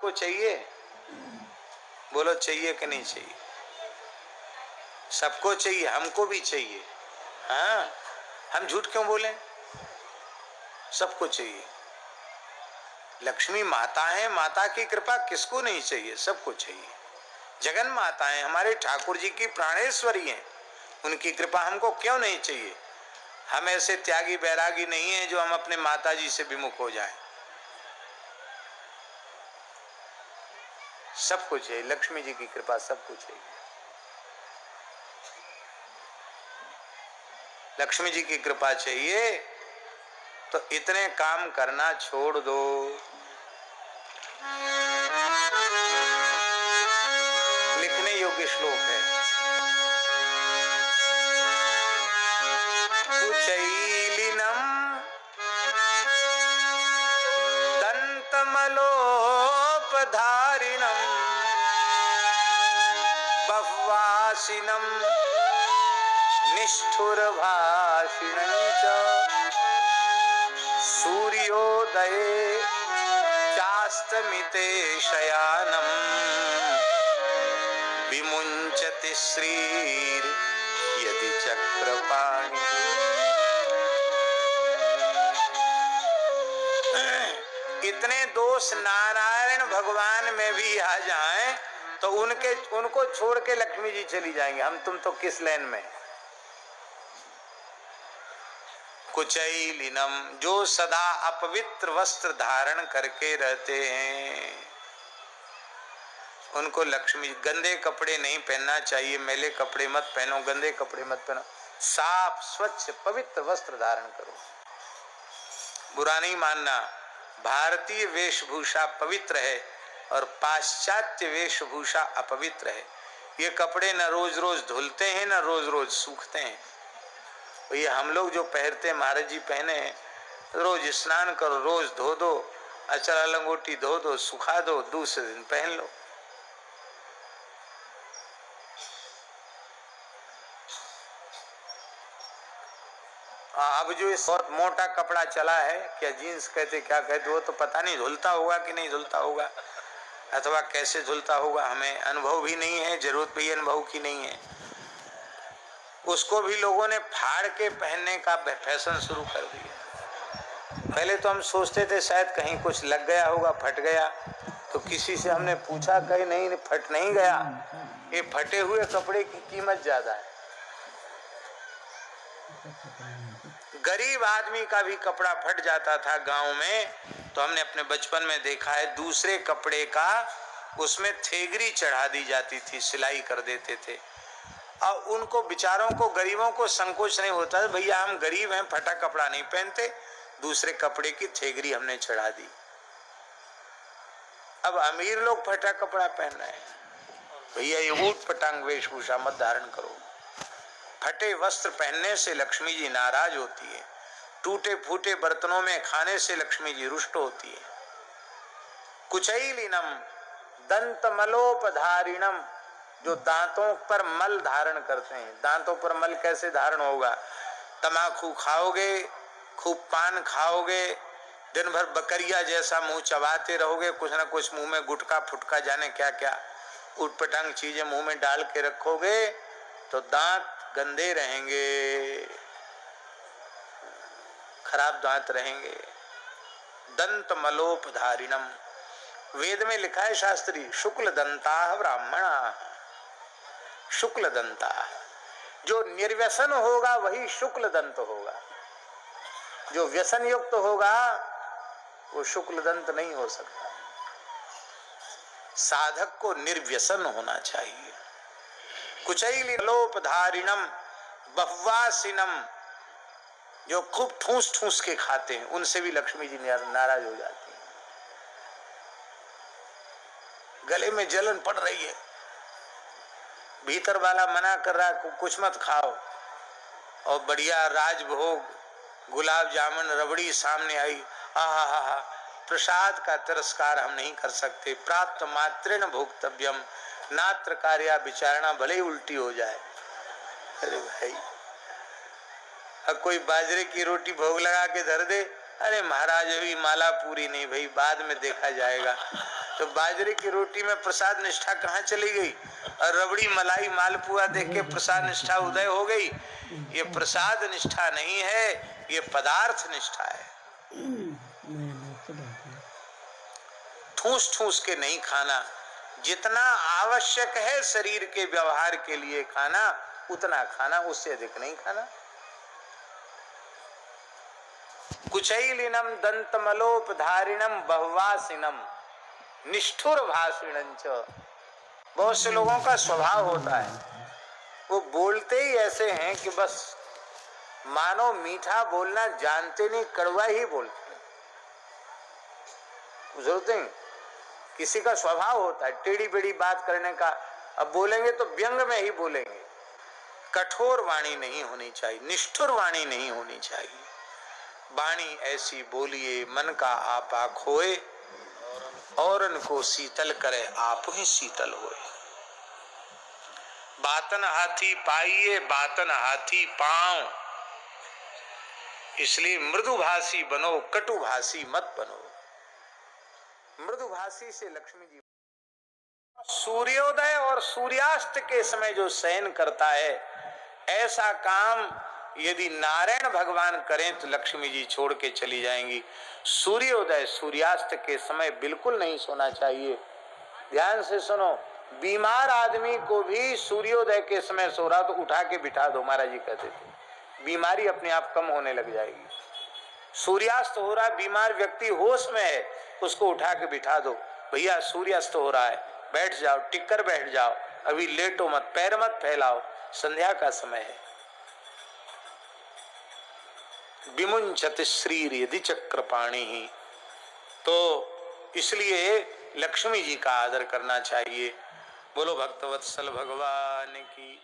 को चाहिए? बोलो चाहिए कि नहीं चाहिए? सबको चाहिए, हमको भी चाहिए। हाँ, हम झूठ क्यों बोलें? सबको चाहिए। लक्ष्मी माता है, माता की कृपा किसको नहीं चाहिए? सबको चाहिए। जगन माता है, हमारे ठाकुर जी की प्राणेश्वरी हैं, उनकी कृपा हमको क्यों नहीं चाहिए? हम ऐसे त्यागी बैरागी नहीं है जो हम अपने माता जी से विमुख हो जाएं। सबको चाहिए, लक्ष्मी जी की कृपा सबको चाहिए। लक्ष्मी जी की कृपा चाहिए तो इतने काम करना छोड़ दो। लिखने योग्य श्लोक है। कुचैलिनम दंतमलोपधारिणम बह्वासिनम निष्ठुरभाषिणं च सूर्योदये चास्तमिते शयानम् विमुञ्चति श्रीर यदि चक्रपाणि। इतने दोष नारायण भगवान में भी आ जाएं तो उनको छोड़ के लक्ष्मी जी चली जाएंगे। हम तुम तो किस लाइन में? कुचैलिनम, जो सदा अपवित्र वस्त्र धारण करके रहते हैं, उनको लक्ष्मी। गंदे कपड़े नहीं पहनना चाहिए, मैले कपड़े मत पहनो, गंदे कपड़े मत पहनो, साफ स्वच्छ पवित्र वस्त्र धारण करो। बुरा नहीं मानना, भारतीय वेशभूषा पवित्र है और पाश्चात्य वेशभूषा अपवित्र है। ये कपड़े न रोज रोज धुलते हैं न रोज रोज सूखते हैं। ये हम लोग जो पहनते हैं, महाराज जी पहने, रोज स्नान करो, रोज धो दो, अचरा लंगोटी धो दो, सुखा दो, दूसरे दिन पहन लो। अब जो इस बहुत मोटा कपड़ा चला है, क्या जीन्स कहते क्या कहते, वो तो पता नहीं धुलता होगा कि नहीं धुलता होगा, अथवा कैसे धुलता होगा, हमें अनुभव भी नहीं है, जरूरत भी अनुभव की नहीं है। उसको भी लोगों ने फाड़ के पहनने का फैशन शुरू कर दिया। पहले तो हम सोचते थे शायद कहीं कुछ लग गया होगा, फट गया, तो किसी से हमने पूछा, कहीं नहीं, फट नहीं गया। ये फटे हुए कपड़े की कीमत ज्यादा है। गरीब आदमी का भी कपड़ा फट जाता था गांव में, तो हमने अपने बचपन में देखा है, दूसरे कपड़े का उसमें थेगरी चढ़ा दी जाती थी, सिलाई कर देते थे। और उनको बेचारों को, गरीबों को संकोच नहीं होता, भैया हम गरीब हैं, फटा कपड़ा नहीं पहनते, दूसरे कपड़े की थेगरी हमने चढ़ा दी। अब अमीर लोग फटा कपड़ा पहन रहे हैं। भैया ये ऊट पटांग वेशभूषा मत धारण करो। फटे वस्त्र पहनने से लक्ष्मी जी नाराज होती है। टूटे फूटे बर्तनों में खाने से लक्ष्मी जी रुष्ट होती है। कुचैलिनम दंतमलोपधारिणम, जो दांतों पर मल धारण करते हैं। दांतों पर मल कैसे धारण होगा? तमाकू खाओगे, खूब पान खाओगे, दिन भर बकरिया जैसा मुंह चबाते रहोगे, कुछ ना कुछ मुंह में गुटखा फुटका जाने क्या क्या उटपटांग चीजें मुंह में डाल के रखोगे, तो दांत गंदे रहेंगे, खराब दांत रहेंगे। दंत मलोपधारिणम, वेद में लिखा है शास्त्री, शुक्ल दंता ब्राह्मणा। शुक्ल दंता, जो निर्व्यसन होगा वही शुक्ल दंत होगा। जो व्यसन युक्त होगा वो शुक्ल दंत नहीं हो सकता। साधक को निर्व्यसन होना चाहिए। कुचैलिनलोपधारिणम बह्वासिनम, जो खूब ठूस ठूस के खाते हैं, उनसे भी लक्ष्मी जी नाराज हो जाती है। गले में जलन पड़ रही है, भीतर वाला मना कर रहा है कुछ मत खाओ, और बढ़िया राजभोग गुलाब जामुन रबड़ी सामने आई, हा, प्रसाद का तिरस्कार हम नहीं कर सकते। प्राप्त मात्रेण भोक्तव्यम, नात्र कार्या विचारणा, भले ही उल्टी हो जाए। अरे भाई, अब कोई बाजरे की रोटी भोग लगा के धर दे, अरे महाराज अभी माला पूरी नहीं भाई, बाद में देखा जाएगा। तो बाजरे की रोटी में प्रसाद निष्ठा कहाँ चली गई? और रबड़ी मलाई मालपुआ देख के प्रसाद निष्ठा उदय हो गई। ये प्रसाद निष्ठा नहीं है, ये पदार्थ निष्ठा है। ठूस ठूस के नहीं खाना, जितना आवश्यक है शरीर के व्यवहार के लिए खाना उतना खाना, उससे अधिक नहीं खाना। कुचैलिनम दंतमलोपधारिणम बहुवासिनम निष्ठुर भाषिणंच। बहुत से लोगों का स्वभाव होता है, वो बोलते ही ऐसे हैं कि बस मानो मीठा बोलना जानते नहीं, कड़वा ही बोलते हैं। किसी का स्वभाव होता है टेढ़ी बेड़ी बात करने का, अब बोलेंगे तो व्यंग में ही बोलेंगे। कठोर वाणी नहीं होनी चाहिए, निष्ठुर वाणी नहीं होनी चाहिए। वाणी ऐसी बोलिए मन का आपा खोए, औरन को शीतल करे आप ही शीतल होए। बातन हाथी पाइए बातन हाथी पांव, इसलिए मृदुभाषी बनो, कटुभाषी मत बनो। मृदुभाषी से लक्ष्मी जी। सूर्योदय और सूर्यास्त के समय जो शयन करता है, ऐसा काम यदि नारायण भगवान करें तो लक्ष्मी जी छोड़ के चली जाएंगी। सूर्योदय सूर्यास्त के समय बिल्कुल नहीं सोना चाहिए। ध्यान से सुनो, बीमार आदमी को भी सूर्योदय के समय सो रहा तो उठा के बिठा दो, महाराज जी कहते थे, बीमारी अपने आप कम होने लग जाएगी। सूर्यास्त हो रहा है, बीमार व्यक्ति होश में है, उसको उठा के बिठा दो, भैया सूर्यास्त हो रहा है, बैठ जाओ, टिक कर बैठ जाओ, अभी लेटो मत, पैर मत फैलाओ, संध्या का समय है। विमुंचत श्रीर यदि चक्रपाणि ही, तो इसलिए लक्ष्मी जी का आदर करना चाहिए। बोलो भक्तवत्सल भगवान की।